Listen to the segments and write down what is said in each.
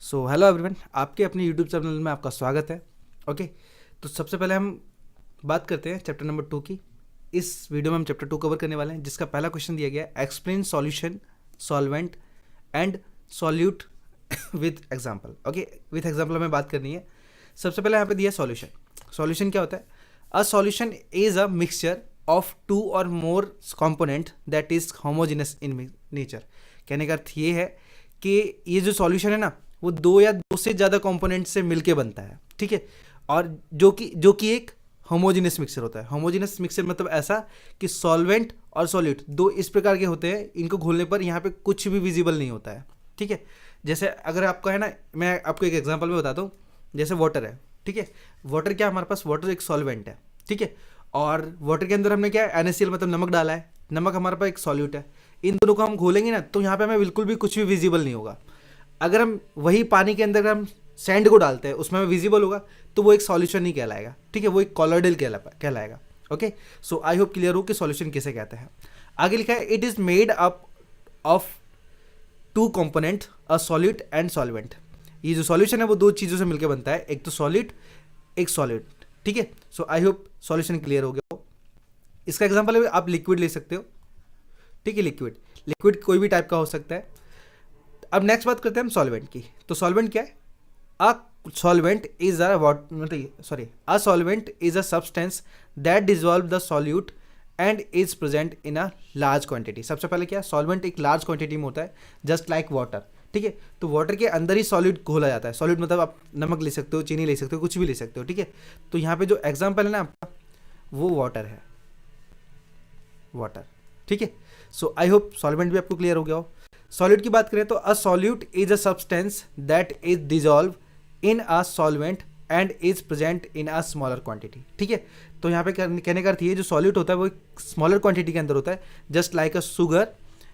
So hello everyone, आपके अपने YouTube channel में आपका स्वागत है। ओके, तो सबसे पहले हम बात करते हैं चैप्टर नंबर 2 की। इस वीडियो में हम चैप्टर 2 कवर करने वाले हैं, जिसका पहला क्वेश्चन दिया गया है explain solution, solvent and solute with example. Okay, with example हमें बात करनी है। सबसे पहले यहाँ पे दिया सॉल्यूशन। सॉल्यूशन क्या होता है? A solution is a mixture of two और more component that is homogeneous in nature. कहने का अर्थ ये है कि ये जो सॉल्यूशन है ना, वो दो या दो से ज़्यादा कंपोनेंट से मिलके बनता है। ठीक है, और जो कि एक होमोजेनस मिक्सचर होता है। होमोजेनस मिक्सचर मतलब ऐसा कि सॉल्वेंट और सॉल्यूट दो इस प्रकार के होते हैं, इनको घोलने पर यहाँ पे कुछ भी विजिबल नहीं होता है। ठीक है, जैसे अगर आपका है ना, मैं आपको एक एग्जांपल में बताता हूँ। जैसे वाटर है, ठीक है, वाटर क्या हमारे पास, वाटर एक सॉल्वेंट है। ठीक है, और वाटर के अंदर हमने क्या है, NaCl मतलब नमक डाला है। नमक हमारे पास एक सॉल्यूट है। इन दोनों को हम घोलेंगे ना, तो यहाँ पे हमें बिल्कुल भी कुछ भी विजिबल नहीं होगा। अगर हम वही पानी के अंदर हम सैंड को डालते हैं, उसमें हमें विजिबल होगा, तो वो एक सॉल्यूशन नहीं कहलाएगा। ठीक है, वो एक कॉलोइडल कहलाएगा। Okay, so I hope clear हो कि सॉल्यूशन किसे कहते हैं। आगे लिखा है it is made up of two component, a solute and solvent. ये जो सॉल्यूशन है वो दो चीज़ों से मिलकर बनता है, एक तो सॉलिड, एक सॉल्यूट। ठीक है, सो आई होप सॉल्यूशन क्लियर हो गया हो। इसका एग्जाम्पल है, आप लिक्विड ले सकते हो। ठीक है, लिक्विड लिक्विड कोई भी टाइप का हो सकता है। अब नेक्स्ट बात करते हैं हम सॉल्वेंट की। तो सॉल्वेंट क्या है? A solvent is a solvent is a substance that dissolve the solute and is present in a large quantity. सबसे पहले क्या, सॉल्वेंट एक लार्ज क्वांटिटी में होता है, जस्ट लाइक वाटर। ठीक है, तो वाटर के अंदर ही सॉल्यूट घोला जाता है। सॉल्यूट मतलब आप नमक ले सकते हो, चीनी ले सकते हो, कुछ भी ले सकते हो। ठीक है, तो यहाँ पे जो एग्जाम्पल है ना आपका, वो वाटर है, वाटर। ठीक है, सो आई होप सॉल्वेंट भी आपको क्लियर हो गया हो। सॉल्यूट की बात करें तो अ solute is a substance that is dissolve in a solvent and is present in a smaller quantity. ठीक है, तो यहाँ पे कहने का अर्थ ये, जो सॉल्यूट होता है वो एक स्मॉलर क्वांटिटी के अंदर होता है, जस्ट लाइक अ शुगर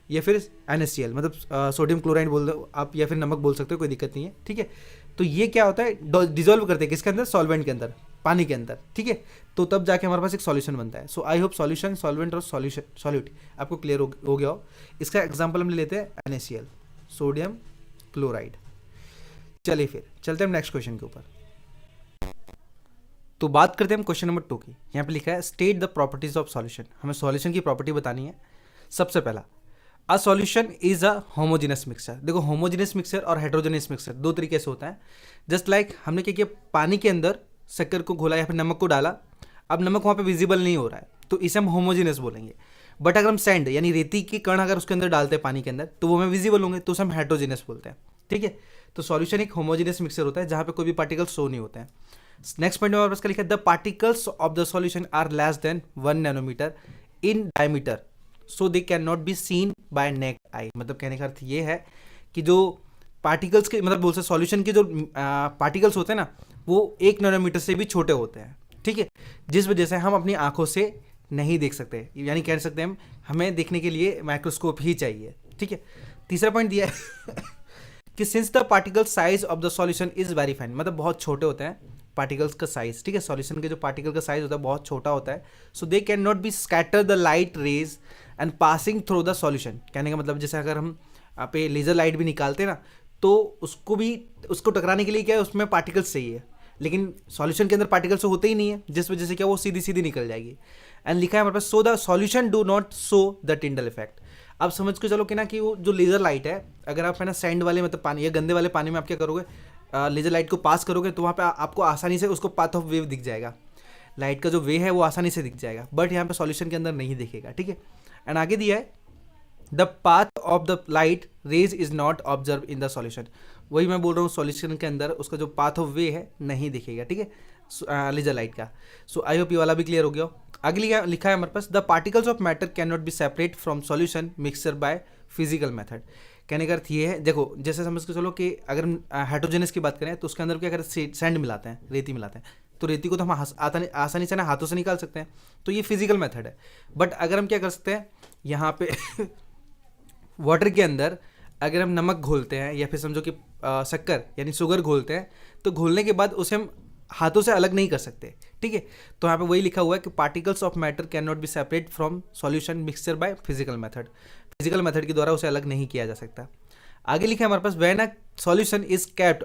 या फिर NaCl मतलब सोडियम क्लोराइड बोल दो आप, या फिर नमक बोल सकते हो, कोई दिक्कत नहीं है। ठीक है, तो ये क्या होता है, डिजोल्व करते हैं किसके अंदर, सॉल्वेंट के अंदर, पानी के अंदर। ठीक है, तो तब जाके हमारे पास एक सॉल्यूशन बनता है। सो आई होप सॉल्यूशन, सॉल्वेंट और सॉल्यूट आपको क्लियर हो गया हो। इसका एग्जाम्पल हम ले लेते हैं NaCl, सोडियम क्लोराइड। चलिए फिर चलते हैं नेक्स्ट क्वेश्चन के ऊपर। तो बात करते हैं हम क्वेश्चन नंबर 2 की। यहाँ पे लिखा है state the properties of solution. हमें सॉल्यूशन की प्रॉपर्टी बतानी है। सबसे पहला, अ solution is a homogeneous mixture. देखो, होमोजेनस मिक्सचर और हेट्रोजेनस मिक्सचर दो तरीके से होता है। जस्ट लाइक हमने क्या किया, पानी के अंदर शक्कर को घोला या फिर नमक को डाला। अब नमक वहाँ पे विजिबल नहीं हो रहा है, तो इसे हम होमोजेनस बोलेंगे। बट अगर हम सैंड यानी रेती के कण अगर उसके अंदर डालते हैं पानी के अंदर, तो वो हमें विजिबल होंगे, तो उसे हम हेट्रोजेनस बोलते हैं। ठीक है, तो सॉल्यूशन एक होमोजेनस मिक्सचर होता है जहाँ पे कोई भी पार्टिकल्स शो नहीं होते हैं। नेक्स्ट पॉइंट में हमारे पास क्या लिखा है, the particles of the solution are less than 1 nanometer in diameter, so they can not be seen by naked eye. मतलब कहने का अर्थ ये है कि जो पार्टिकल्स के मतलब बोल सकते सॉल्यूशन के जो पार्टिकल्स होते हैं ना, वो 1 नैनोमीटर से भी छोटे होते हैं। ठीक है, जिस वजह से हम अपनी आंखों से नहीं देख सकते, यानी कह सकते हैं हम, हमें देखने के लिए माइक्रोस्कोप ही चाहिए। ठीक है, तीसरा पॉइंट दिया है कि since the particle size of the solution is very fine, मतलब बहुत छोटे होते हैं पार्टिकल्स का साइज। ठीक है, सॉल्यूशन के जो पार्टिकल का साइज होता है बहुत छोटा होता है, so they can not be scatter the light rays and passing through the solution. कहने का मतलब जैसे अगर हम पे लेजर लाइट भी निकालते हैं ना, तो उसको टकराने के लिए क्या है, उसमें पार्टिकल्स चाहिए, लेकिन सॉल्यूशन के अंदर पार्टिकल्स तो होते ही नहीं है, जिस वजह से क्या वो सीधी सीधी निकल जाएगी। एंड लिखा है हमारे पास, so the solution do not show the Tyndall effect. अब समझ के चलो कि ना कि वो जो लेजर लाइट है, अगर आप है ना सैंड वाले मतलब पानी या गंदे वाले पानी में आप क्या करोगे, लेजर लाइट को पास करोगे, तो वहाँ पे आपको आसानी से उसको पाथ ऑफ वेव दिख जाएगा। लाइट का जो वे है वो आसानी से दिख जाएगा, बट यहाँ पे सॉल्यूशन के अंदर नहीं दिखेगा। ठीक है, एंड आगे दिया है the path of the light raise is not observe in the solution. वही मैं बोल रहा हूँ, सॉल्यूशन के अंदर उसका जो पाथ ऑफ वे है नहीं दिखेगा। ठीक है, लेजर लाइट का। सो आई होप ये वाला भी क्लियर हो गया। आगे लिखा है हमारे पास, the particles of matter can not be separate from solution mixture by physical method. कहने का अर्थ ये है, देखो जैसे समझ के चलो कि अगर हम हाइड्रोजनस की बात करें, तो उसके अंदर क्या करते हैं, सैंड मिलाते हैं, रेती मिलाते हैं, तो रेती को तो हम आसानी से ना हाथों से निकाल सकते हैं, तो ये फिजिकल मेथड है। बट अगर हम क्या कर सकते हैं, यहाँ पे वाटर के अंदर अगर हम नमक घोलते हैं या फिर समझो कि शक्कर यानी शुगर घोलते हैं, तो घोलने के बाद उसे हम हाथों से अलग नहीं कर सकते। ठीक है, तो यहाँ पे वही लिखा हुआ है कि particles of matter can not be separate from solution mixture by physical method. Physical method के द्वारा उसे अलग नहीं किया जा सकता। आगे लिखा है हमारे पास, when a solution is kept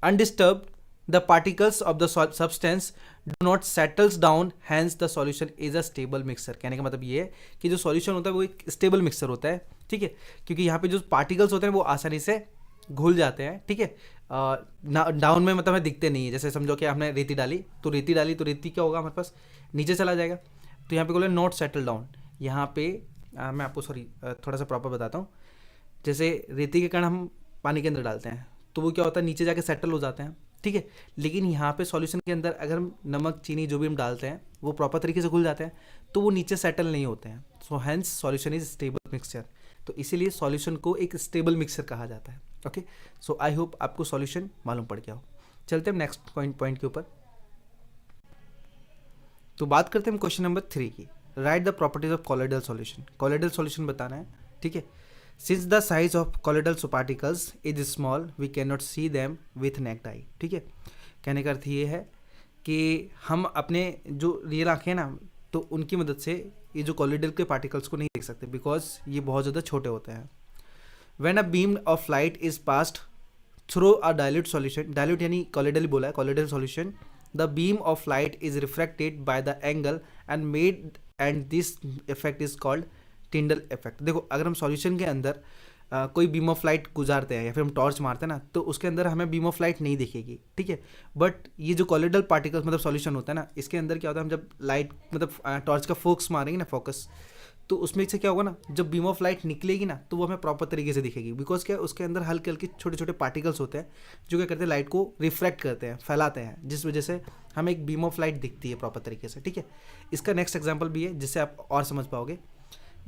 undisturbed, the particles of the substance do not settles down, hence the solution is a stable mixture। कहने का मतलब ये है कि जो सॉल्यूशन होता है वो एक स्टेबल मिक्सर होता है, ठीक है, क्योंकि यहाँ पे जो पार्टिकल्स होते हैं वो आसानी से घुल जाते हैं, ठीक है। डाउन में मतलब हमें दिखते नहीं है। जैसे समझो कि हमने रेती डाली तो रेती क्या होगा हमारे पास, नीचे चला जाएगा। तो यहाँ पे बोले नॉट सेटल डाउन। यहाँ पे मैं आपको थोड़ा सा प्रॉपर बताता हूँ। जैसे रेती के कण हम पानी के अंदर डालते हैं तो वो क्या होता है, नीचे जाके सेटल हो जाते हैं, ठीक है। लेकिन यहाँ पे सॉल्यूशन के अंदर अगर हम नमक चीनी जो भी हम डालते हैं वो प्रॉपर तरीके से घुल जाते हैं तो वो नीचे सेटल नहीं होते हैं। So hence solution is stable mixture. तो इसीलिए सॉल्यूशन को एक स्टेबल मिक्सचर कहा जाता है। ओके, सो आई होप आपको सॉल्यूशन मालूम पड़ गया हो। चलते हैं नेक्स्ट पॉइंट के ऊपर। तो बात करते हैं हम क्वेश्चन नंबर 3 की। Write the properties of colloidal solution. Colloidal solution बताना है, ठीक है। Since the size of colloidal particles is small we can not see them with naked eye, ठीक है। कहने का अर्थ ये है कि हम अपने जो रियल आँखें ना तो उनकी मदद से ये जो कॉलोइडल के पार्टिकल्स को नहीं देख सकते, बिकॉज ये बहुत ज़्यादा छोटे होते हैं। When a beam of light is passed through a dilute solution, dilute यानी कॉलोइडल बोला है, colloidal solution, the beam of light is refracted by the angle and this effect is called Tyndall effect. देखो, अगर हम solution के अंदर कोई beam of light गुजारते हैं या फिर हम टॉर्च मारते हैं ना तो उसके अंदर हमें बीम ऑफ लाइट नहीं दिखेगी, ठीक है। बट ये जो कॉलोइडल पार्टिकल्स मतलब सॉल्यूशन होता है ना, इसके अंदर क्या होता है, हम जब लाइट मतलब टॉर्च का फोकस मारेंगे ना, फोकस, तो उसमें से क्या होगा ना, जब बीम ऑफ लाइट निकलेगी ना तो वो हमें प्रॉपर तरीके से दिखेगी। बिकॉज क्या, उसके अंदर हल्के हल्के छोटे छोटे पार्टिकल्स होते हैं जो क्या करते हैं, लाइट को रिफ्रैक्ट करते हैं, फैलाते हैं, जिस वजह से हमें एक बीम ऑफ लाइट दिखती है प्रॉपर तरीके से, ठीक है। इसका नेक्स्ट एग्जाम्पल भी है जिससे आप और समझ पाओगे।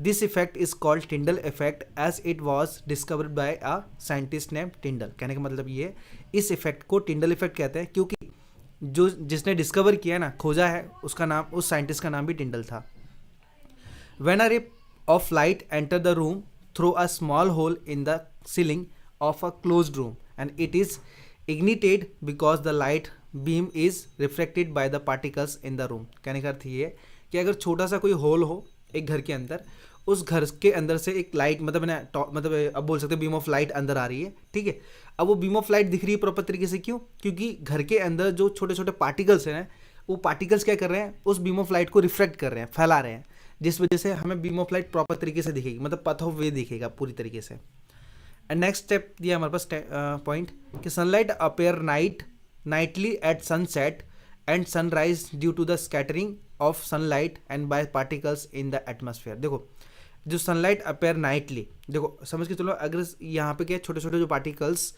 This effect is called Tyndall effect as it was discovered by a scientist name Tyndall. कहने का मतलब ये है, इस इफेक्ट को टिंडल इफेक्ट कहते हैं क्योंकि जिसने डिस्कवर किया ना, खोजा है, उसका नाम, उस साइंटिस्ट का नाम भी टिंडल था। व्हेन अ रे of light enter the room through a small hole in the ceiling of a closed room and it is ignited because the light beam is reflected by the particles in the room। कहने का अर्थ ये है कि अगर छोटा सा कोई whole हो एक घर के अंदर, उस घर के अंदर से एक लाइट मतलब अब बोल सकते हैं बीम ऑफ लाइट अंदर आ रही है, ठीक है। अब वो बीम ऑफ लाइट दिख रही है प्रॉपर तरीके से, क्यों? क्योंकि घर के अंदर जो छोटे छोटे पार्टिकल्स हैं वो पार्टिकल्स क्या कर रहे हैं, उस बीम ऑफ लाइट को रिफ्लेक्ट कर रहे हैं, फैला रहे हैं, जिस वजह से हमें बीम ऑफ लाइट प्रॉपर तरीके से दिखेगी, मतलब पथ ऑफ वे दिखेगा पूरी तरीके से। एंड नेक्स्ट स्टेप दिया हमारे पास पॉइंट कि sunlight appear nightly at sunset and sunrise due to the scattering of sunlight and by particles in the atmosphere. देखो, जो सनलाइट अपेयर नाइटली, देखो समझ के चलो, अगर यहाँ पे क्या छोटे छोटे जो पार्टिकल्स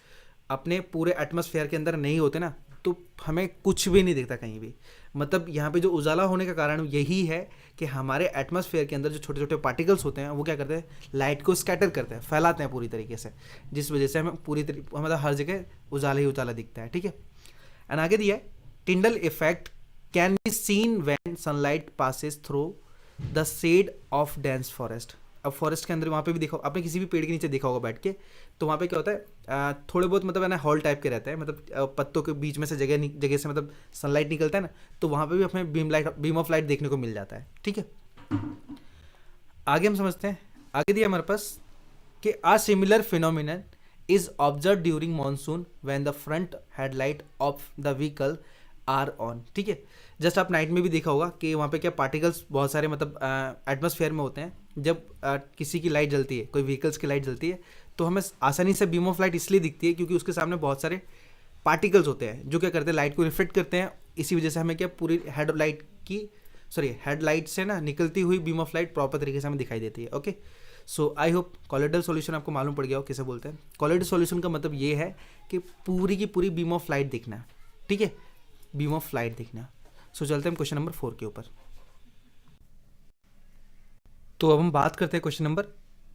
अपने पूरे एटमॉस्फेयर के अंदर नहीं होते ना तो हमें कुछ भी नहीं दिखता कहीं भी। मतलब यहाँ पे जो उजाला होने का कारण यही है कि हमारे एटमॉस्फेयर के अंदर जो छोटे छोटे पार्टिकल्स होते हैं वो क्या करते हैं, लाइट को स्कैटर करते हैं, फैलाते हैं पूरी तरीके से, जिस वजह से हमें मतलब हर जगह उजाला ही उजाला दिखता है, ठीक है। एंड आगे दिया है, Tyndall effect can be seen when sunlight passes through the shade of dense forest. अब फॉरेस्ट के अंदर वहाँ पे भी देखो, आपने किसी भी पेड़ के नीचे देखा होगा बैठ के, तो वहाँ पे क्या होता है, थोड़े बहुत मतलब है ना हॉल टाइप के रहते हैं, मतलब पत्तों के बीच में से जगह से मतलब सनलाइट निकलता है ना, तो वहाँ पे भी हमें बीम ऑफ लाइट देखने को मिल जाता है, ठीक है। आगे हम समझते हैं, आगे दिया हमारे पास कि a similar phenomenon is observe during monsoon when the front headlight of the vehicle are on, ठीक है। जस्ट आप नाइट में भी देखा होगा कि वहाँ पे क्या पार्टिकल्स बहुत सारे मतलब एटमॉस्फेयर में होते हैं। जब किसी की लाइट जलती है, कोई व्हीकल्स की लाइट जलती है, तो हमें आसानी से बीम ऑफ लाइट इसलिए दिखती है क्योंकि उसके सामने बहुत सारे पार्टिकल्स होते हैं जो क्या करते हैं, लाइट को रिफ्लेक्ट करते हैं। इसी वजह से हमें क्या पूरी हेडलाइट से ना निकलती हुई बीम ऑफ लाइट प्रॉपर तरीके से हमें दिखाई देती है। Okay, so I hope colloidal solution आपको मालूम पड़ गया हो किसे बोलते हैं। कॉलोइडल सॉल्यूशन का मतलब ये है कि पूरी की पूरी बीम ऑफ लाइट दिखना, ठीक है, बीम ऑफ लाइट दिखना। सो चलते हैं क्वेश्चन नंबर 4 के ऊपर। तो अब हम बात करते हैं क्वेश्चन नंबर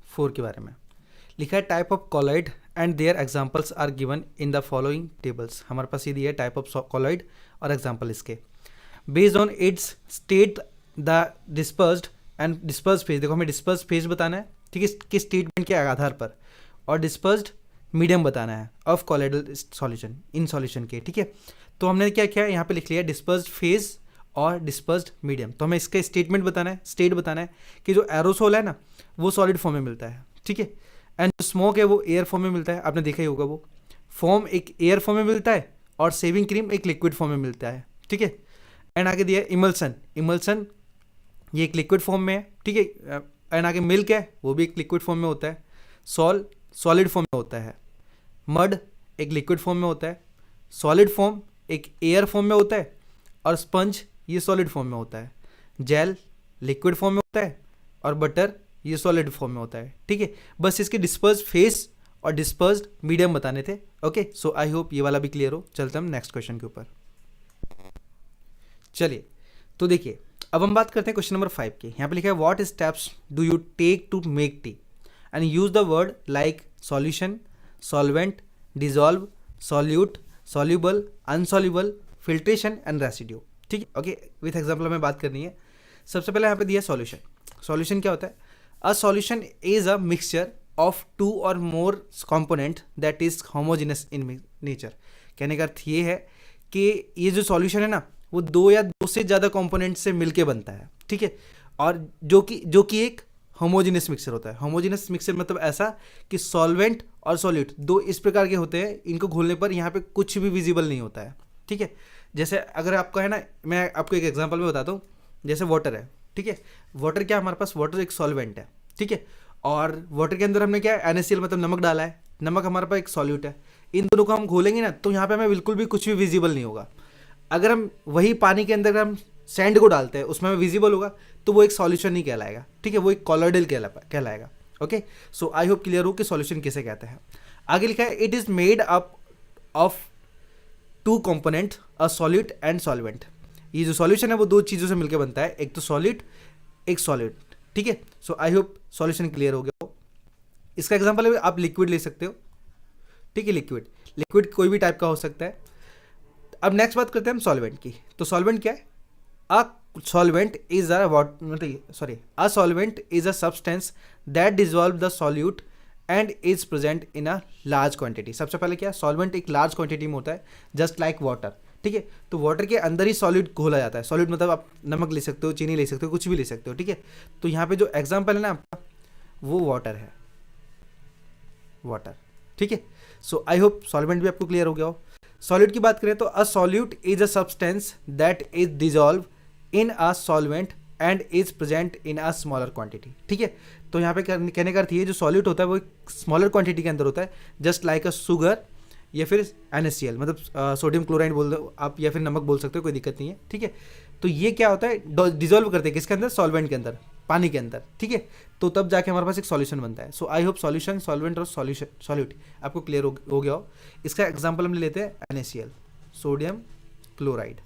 4 के बारे में। लिखा है type of colloid and their examples are given in the following tables. हमारे पास ये दिया है टाइप ऑफ कॉलॉइड और एग्जांपल इसके। Based on its state the dispersed and dispersed phase. देखो हमें डिस्पर्स्ड फेज बताना है, ठीक है, किस स्टेटमेंट के आधार पर, और डिस्पर्स्ड मीडियम बताना है of colloidal solution in solution के, ठीक है। तो हमने क्या किया, यहाँ पे लिख लिया डिस्पर्स्ड फेज और डिस्पर्स्ड मीडियम। तो हमें इसका स्टेटमेंट बताना है, स्टेट बताना है कि जो एरोसोल है ना वो सॉलिड फॉर्म में मिलता है, ठीक है। एंड जो स्मोक है वो एयर फॉर्म में मिलता है, आपने देखा ही होगा, वो फॉर्म एक एयर फॉर्म में मिलता है और सेविंग क्रीम एक लिक्विड फॉर्म में मिलता है, ठीक है। एंड आगे दिया है इमल्सन, इमल्सन ये एक लिक्विड फॉर्म में है, ठीक है। एंड आगे मिल्क है, वो भी एक लिक्विड फॉर्म में होता है। सॉलिड फॉर्म में होता है। मड एक लिक्विड फॉर्म में होता है। सॉलिड फॉर्म एक एयर फॉर्म में होता है और स्पंज ये सॉलिड फॉर्म में होता है। जेल लिक्विड फॉर्म में होता है और बटर ये सॉलिड फॉर्म में होता है, ठीक है। बस इसके डिस्पर्स फेस और डिस्पर्स्ड मीडियम बताने थे। ओके, सो आई होप ये वाला भी क्लियर हो। चलते हम नेक्स्ट क्वेश्चन के ऊपर। चलिए, तो देखिए अब हम बात करते हैं क्वेश्चन नंबर 5 की। यहाँ पे लिखा है what steps do you take to make tea and use the word like solution, solvent, dissolve, solute, soluble, insoluble, filtration and residue, ठीक है। ओके, विथ एग्जाम्पल हमें बात करनी है। सबसे पहले यहाँ पे दिया सॉल्यूशन। सॉल्यूशन क्या होता है? A solution is a mixture of 2 और more component that is homogeneous in nature. कहने का अर्थ ये है कि ये जो सॉल्यूशन है ना, वो 2 या 2 से ज़्यादा कंपोनेंट से मिलके बनता है, ठीक है। और जो कि एक होमोजेनस मिक्सचर होता है। होमोजेनस मिक्सचर मतलब ऐसा कि सॉल्वेंट और सॉल्यूट 2 इस प्रकार के होते हैं, इनको घोलने पर यहाँ पे कुछ भी विजिबल नहीं होता है, ठीक है। जैसे अगर आपका है ना, मैं आपको एक एग्जांपल में बताता हूँ। जैसे वाटर है, ठीक है। वाटर क्या हमारे पास, वाटर एक सॉल्वेंट है, ठीक है। और वाटर के अंदर हमने क्या है, NaCl मतलब नमक डाला है। नमक हमारे पास एक सॉल्यूट है। इन दोनों को हम घोलेंगे ना, तो यहाँ पे हमें बिल्कुल भी कुछ भी विजिबल नहीं होगा। अगर हम वही पानी के अंदर हम सैंड को डालते हैं, उसमें हमें विजिबल होगा, तो वो एक सॉल्यूशन नहीं कहलाएगा, ठीक है। वो एक कॉलोइडल कहलाएगा। Okay, so I hope clear हो कि सॉल्यूशन किसे कहते हैं। आगे लिखा है it is made up of 2 component, a solute and solvent. ये जो सॉल्यूशन है वो 2 चीज़ों से मिलकर बनता है, एक तो सॉलिड, एक सॉल्यूट, ठीक है। सो आई होप सॉल्यूशन क्लियर हो गया हो। इसका एग्जांपल है आप लिक्विड ले सकते हो, ठीक है। लिक्विड कोई भी टाइप का हो सकता है। अब नेक्स्ट बात करते हैं हम सॉल्वेंट की। तो सॉल्वेंट क्या है? A solvent is a solvent is a substance that dissolve the solute and is present in a large quantity. सबसे पहले क्या, सॉल्वेंट एक लार्ज क्वांटिटी में होता है, जस्ट लाइक वाटर, ठीक है। तो वाटर के अंदर ही सॉल्यूट घोला जाता है। सॉल्यूट मतलब आप नमक ले सकते हो, चीनी ले सकते हो, कुछ भी ले सकते हो, ठीक है। तो यहाँ पे जो एग्जाम्पल है ना आपका, वो वाटर है, वाटर, ठीक है। सो आई होप सॉल्वेंट भी आपको क्लियर हो गया हो। सॉल्यूट की बात करें तो अ solute is a substance that is dissolve in a solvent and is present in a smaller quantity, ठीक है। तो यहाँ पे कहने का अर्थ ये, जो सॉल्यूट होता है वो एक स्मॉलर क्वांटिटी के अंदर होता है, जस्ट लाइक अ शुगर या फिर NaCl मतलब सोडियम क्लोराइड बोल दो आप, या फिर नमक बोल सकते हो, कोई दिक्कत नहीं है, ठीक है। तो ये क्या होता है, डिजोल्व करते हैं किसके अंदर, सॉल्वेंट के अंदर, पानी के अंदर, ठीक है। तो तब जाके हमारे पास एक सॉल्यूशन बनता है। सो आई होप सॉल्यूशन, सॉल्वेंट और सॉल्यूट आपको क्लियर हो गया हो। इसका एग्जाम्पल हम ले लेते हैं NaCl, सोडियम क्लोराइड।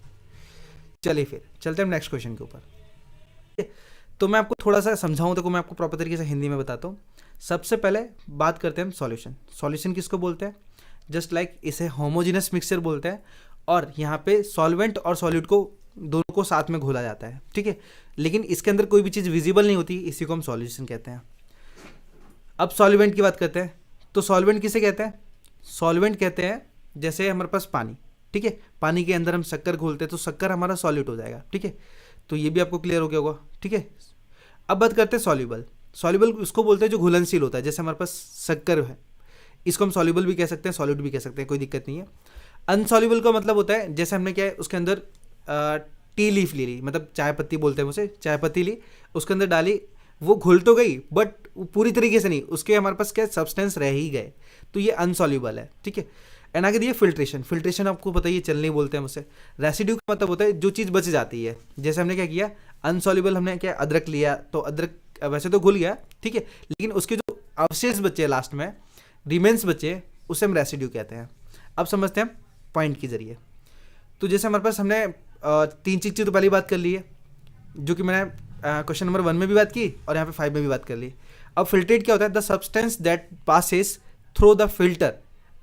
चलिए फिर चलते हैं नेक्स्ट क्वेश्चन के ऊपर। तो मैं आपको थोड़ा सा समझाऊं तो मैं आपको प्रॉपर तरीके से हिंदी में बताता हूँ। सबसे पहले बात करते हैं हम सॉल्यूशन। सॉल्यूशन किसको बोलते हैं? जस्ट लाइक इसे होमोजेनस मिक्सचर बोलते हैं, और यहाँ पे सॉल्वेंट और सॉल्यूट को दोनों को साथ में घोला जाता है, ठीक है। लेकिन इसके अंदर कोई भी चीज़ विजिबल नहीं होती, इसी को हम सॉल्यूशन कहते हैं। अब सॉल्वेंट की बात करते हैं। तो सॉल्वेंट किसे कहते हैं? सॉल्वेंट कहते हैं जैसे हमारे पास पानी, ठीक है। पानी के अंदर हम शक्कर घोलते हैं तो शक्कर हमारा सॉल्यूट हो जाएगा, ठीक है। तो ये भी आपको क्लियर हो गया होगा, ठीक है। अब बात करते हैं सॉल्यूबल। सॉल्यूबल उसको बोलते हैं जो घुलनशील होता है, जैसे हमारे पास शक्कर है, इसको हम सॉल्यूबल भी कह सकते हैं, सॉल्यूट भी कह सकते हैं, कोई दिक्कत नहीं है। अनसॉल्यूबल का मतलब होता है जैसे हमने क्या है उसके अंदर टी लीफ ले ली, मतलब चाय पत्ती बोलते हैं उसे, चाय पत्ती ली, उसके अंदर डाली, वो घुल तो गई बट पूरी तरीके से नहीं, उसके हमारे पास क्या सब्सटेंस रह ही गए, तो ये अनसॉल्यूबल है, ठीक है। एंड आगे दिए फिल्ट्रेशन। फिल्ट्रेशन आपको पता ही है, चलने बोलते हैं उसे। रेसिड्यू का मतलब होता है जो चीज़ बच जाती है, जैसे हमने क्या किया, अनसॉल्यूबल हमने क्या अदरक लिया, तो अदरक वैसे तो घुल गया, ठीक है, लेकिन उसके जो अवशेष बचे लास्ट में, रिमेन्स बचे, उसे हम रेसिड्यू कहते हैं। अब समझते हैं पॉइंट के जरिए। तो जैसे हमारे पास हमने 3 चीज़ तो पहली बात कर ली है, जो कि मैंने क्वेश्चन नंबर 1 में भी बात की और यहाँ पे 5 में भी बात कर ली। अब फिल्ट्रेट क्या होता है? The substance that passes through the filter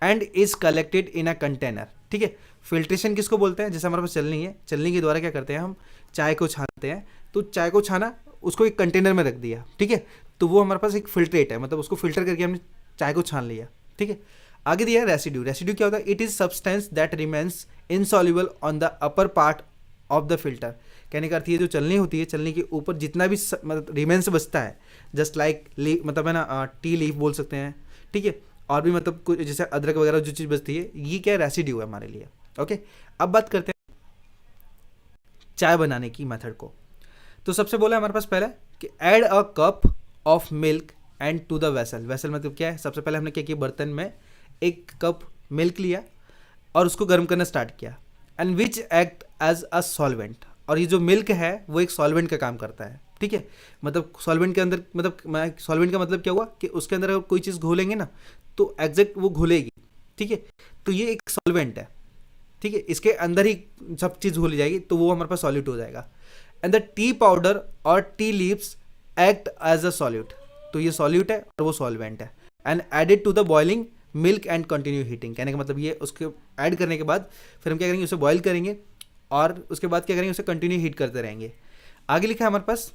and is collected in a container, ठीक है। फिल्ट्रेशन किसको बोलते हैं? जैसे हमारे पास चलनी है, चलनी के द्वारा क्या करते हैं हम, चाय को छानते हैं, तो चाय को छाना, उसको एक कंटेनर में रख दिया, ठीक है, तो वो हमारे पास एक फिल्ट्रेट है, मतलब उसको फिल्टर करके हमने चाय को छान लिया, ठीक है। आगे दिया है रेसिड्यू। रेसिड्यू क्या होता है? It is substance that remains insoluble on the upper part of the filter. कहने का अर्थ ये जो चलनी होती है, चलनी के ऊपर जितना भी मतलब रिमेन्स बचता है, जस्ट लाइक मतलब है ना टी लीफ बोल सकते हैं, ठीक है, और भी मतलब कुछ जैसे अदरक वगैरह जो चीज़ बचती है, ये क्या रेसिड्यू है हमारे लिए। ओके, अब बात करते हैं चाय बनाने की मेथड को। तो सबसे बोला हमारे पास पहले कि add a cup of milk and to the vessel. Vessel मतलब क्या है, सबसे पहले हमने क्या किया, बर्तन में एक कप मिल्क लिया और उसको गर्म करना स्टार्ट किया, and which act as a solvent. और ये जो मिल्क है वो एक सॉल्वेंट का काम करता है, ठीक है। मतलब सॉल्वेंट के अंदर मतलब सॉल्वेंट का मतलब क्या हुआ कि उसके अंदर अगर कोई चीज़ घोलेंगे ना तो एग्जैक्ट वो घुलेगी, ठीक है। तो ये एक सॉल्वेंट है, ठीक है, इसके अंदर ही सब चीज़ घुल जाएगी तो वो हमारे पास सॉल्यूट हो जाएगा। एंड द टी पाउडर और tea leaves act as a solute. तो ये सॉल्यूट है और वो सॉल्वेंट है। And added to the boiling milk and continue heating. कहने का मतलब ये उसके ऐड करने के बाद फिर हम क्या करेंगे, उसे बॉईल करेंगे और उसके बाद क्या करेंगे, उसे कंटिन्यू हीट करते रहेंगे। आगे लिखा है हमारे पास,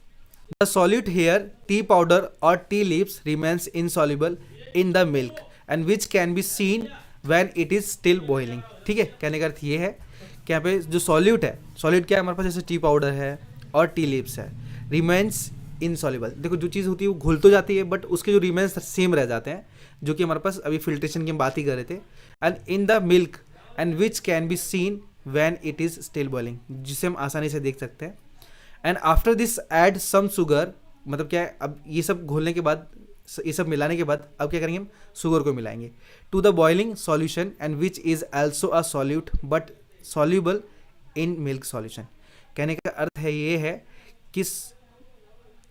the solute here tea powder और tea leaves remains insoluble in the milk and which can be seen when it is still boiling, ठीक है। कहने का अर्थ ये है कि यहाँ पे जो सॉल्यूट है, सॉल्यूट क्या है हमारे पास, जैसे टी पाउडर है और टी लीव्स है, रिमेन्स इनसॉल्युबल। देखो जो चीज़ होती है वो घुल तो जाती है बट उसके जो रिमेन्स सेम रह जाते हैं, जो कि हमारे पास अभी फिल्ट्रेशन की हम बात ही कर रहे थे। And in the milk and which can be seen when it is still boiling, जिसे हम आसानी से देख सकते हैं। And after this add some sugar, मतलब क्या है, अब ये सब घोलने के बाद, ये सब मिलाने के बाद अब क्या करेंगे, हम शुगर को मिलाएंगे to the boiling solution and which is also a solute but soluble in milk solution. कहने का अर्थ है ये है कि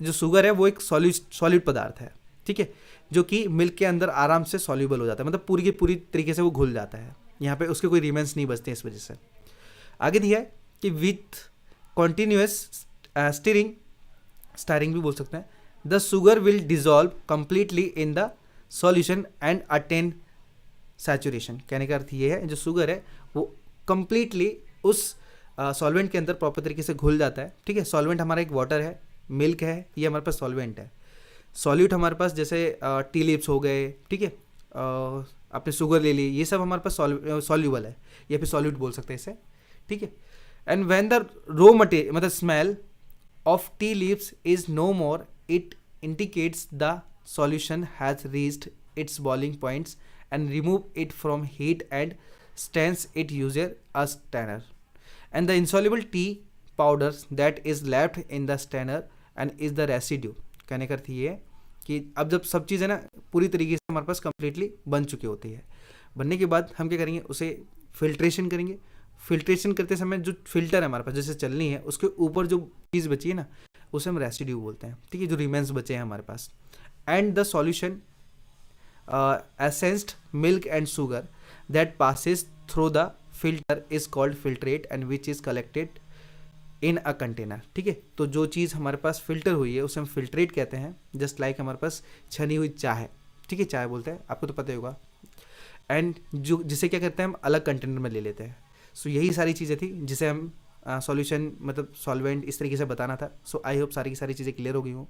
जो शुगर है वो एक सॉल्यूट पदार्थ है, ठीक है, जो कि मिल्क के अंदर आराम से सॉल्यूबल हो जाता है, मतलब पूरी की पूरी तरीके से वो घुल जाता है। यहाँ पे उसके कोई रिमेन्स नहीं बचते इस वजह से। आगे दिया है कि विथ कॉन्टिन्यूस स्टारिंग भी बोल सकते हैं, the sugar will dissolve completely in the solution and attain saturation. कहने का अर्थ ये है जो शुगर है वो कंप्लीटली उस सॉल्वेंट के अंदर प्रॉपर तरीके से घुल जाता है, ठीक है। सॉल्वेंट हमारा एक वाटर है, मिल्क है, ये हमारे पास सॉल्वेंट है। सॉल्यूट हमारे पास जैसे टी लीव्स हो गए, ठीक है, आपने शुगर ले ली, ये सब हमारे पास सॉल्यूबल है या फिर सॉल्यूट बोल सकते हैं इसे, ठीक है। And when the raw material मतलब smell of tea leaves is no more it indicates the solution has reached its boiling points and remove it from heat and strains it user a strainer and the insoluble tea powders that is left in the strainer and is the residue. कहने का अर्थ ये है कि अब जब सब चीज़ें ना पूरी तरीके से हमारे पास कंप्लीटली बन चुकी होती है, बनने के बाद हम क्या करेंगे, उसे फिल्ट्रेशन करेंगे। फिल्ट्रेशन करते समय जो फिल्टर है हमारे पास जैसे चलनी है, उसके ऊपर जो चीज़ बची है ना उसे हम रेसिड्यू बोलते हैं, ठीक है, जो रिमेन्स बचे हैं हमारे पास। And the solution essence milk and sugar that passes through the filter is called filtrate and which is collected in a container, ठीक है। तो जो चीज़ हमारे पास फिल्टर हुई है उसे हम फिल्ट्रेट कहते हैं, जस्ट लाइक हमारे पास छनी हुई चाय है, ठीक है, चाय बोलते हैं, आपको तो पता ही होगा। एंड जो जिसे क्या करते हैं हम अलग कंटेनर में ले लेते हैं। सो यही सारी चीज़ें थी जिसे हम सॉल्यूशन मतलब सॉल्वेंट इस तरीके से बताना था। सो आई होप सारी की सारी चीज़ें क्लियर हो गई हों।